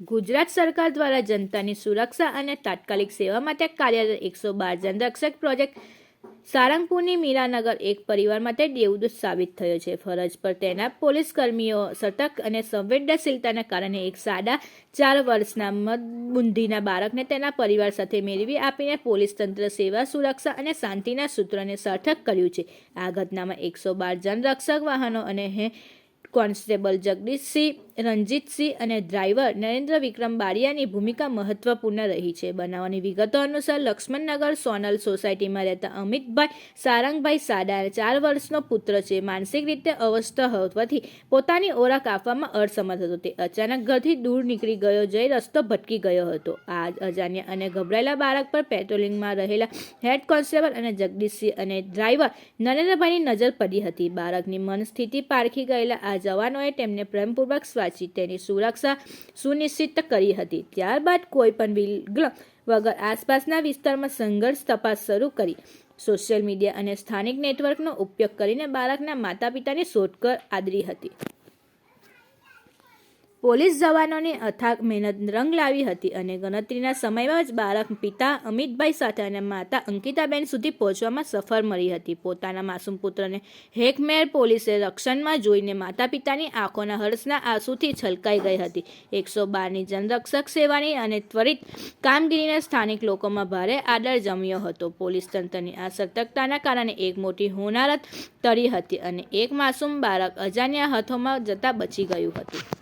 ગુજરાત સરકાર દ્વારા જનતાની સુરક્ષા અને તાત્કાલિક સેવા માટે કાર્યરત 112 જનરક્ષક પ્રોજેક્ટ સારંગપુરની મીરાનગર એક પરિવાર માટે દેવદૂત સાબિત થયો છે. ફરજ પર તૈનાત પોલીસ કર્મીઓ સતર્ક અને સંવેદનશીલતાના કારણે એક સાડા 4 વર્ષના મંદબુદ્ધિના બાળકને તેના પરિવાર સાથે મેળવી આપીને પોલીસ તંત્ર સેવા, સુરક્ષા અને શાંતિના સૂત્રને સાર્થક કર્યું છે. આ ઘટનામાં 112 જનરક્ષક વાહનો અને કોન્સ્ટેબલ જગદીશસિંહ, રણજીતસિંહ અને ડ્રાઈવર નરેન્દ્ર વિક્રમ બારિયાની ભૂમિકા મહત્વપૂર્ણ રહી છે. બનાવની વિગતો અનુસાર લક્ષ્મણનગર સોનલ સોસાયટીમાં રહેતા અમિતભાઈ સારંગભાઈ સાડા 4 વર્ષનો પુત્ર છે. માનસિક રીતે અસ્વસ્થ હોવાથી પોતાની ઓળખ આપવામાં અસમર્થ હતો. તે અચાનક ઘરથી દૂર નીકળી જઈ રસ્તો ભટકી ગયો હતો. આ અજાણ્યા અને ગભરાયેલા બાળક પર પેટ્રોલિંગમાં રહેલા હેડ કોન્સ્ટેબલ અને જગદીશસિંહ અને ડ્રાઈવર નરેન્દ્રભાઈની નજર પડી હતી. બાળકની મન સ્થિતિ પારખી ગયેલા આ જવાનોએ તેમને પ્રેમપૂર્વક સ્વાચી તેની સુરક્ષા સુનિશ્ચિત કરી હતી. ત્યારબાદ કોઈ પણ વિલંબ વગર આસપાસના વિસ્તારમાં સંઘર્ષ તપાસ શરૂ કરી સોશિયલ મીડિયા અને સ્થાનિક નેટવર્કનો ઉપયોગ કરીને બાળકના માતા પિતાની શોધખોળ આદરી હતી. પોલીસ જવાનોની અથાગ મહેનત રંગ લાવી હતી અને ગણતરીના સમયમાં જ બાળક પિતા અમિતભાઈ સાથે અને માતા અંકિતાબેન સુધી પહોંચવામાં સફળ મળી હતી. પોતાના માસૂમ પુત્રને હેકમેર પોલીસે રક્ષણમાં જોઈને માતા પિતાની આંખોના હર્ષના આંસુથી છલકાઈ ગઈ હતી. 112ની જનરક્ષક સેવાની અને ત્વરિત કામગીરીને સ્થાનિક લોકોમાં ભારે આદર જમ્યો હતો. પોલીસ તંત્રની આ સતર્કતાના કારણે એક મોટી હોનારત ટળી હતી અને એક માસૂમ બાળક અજાણ્યા હાથોમાં જતા બચી ગયું હતું.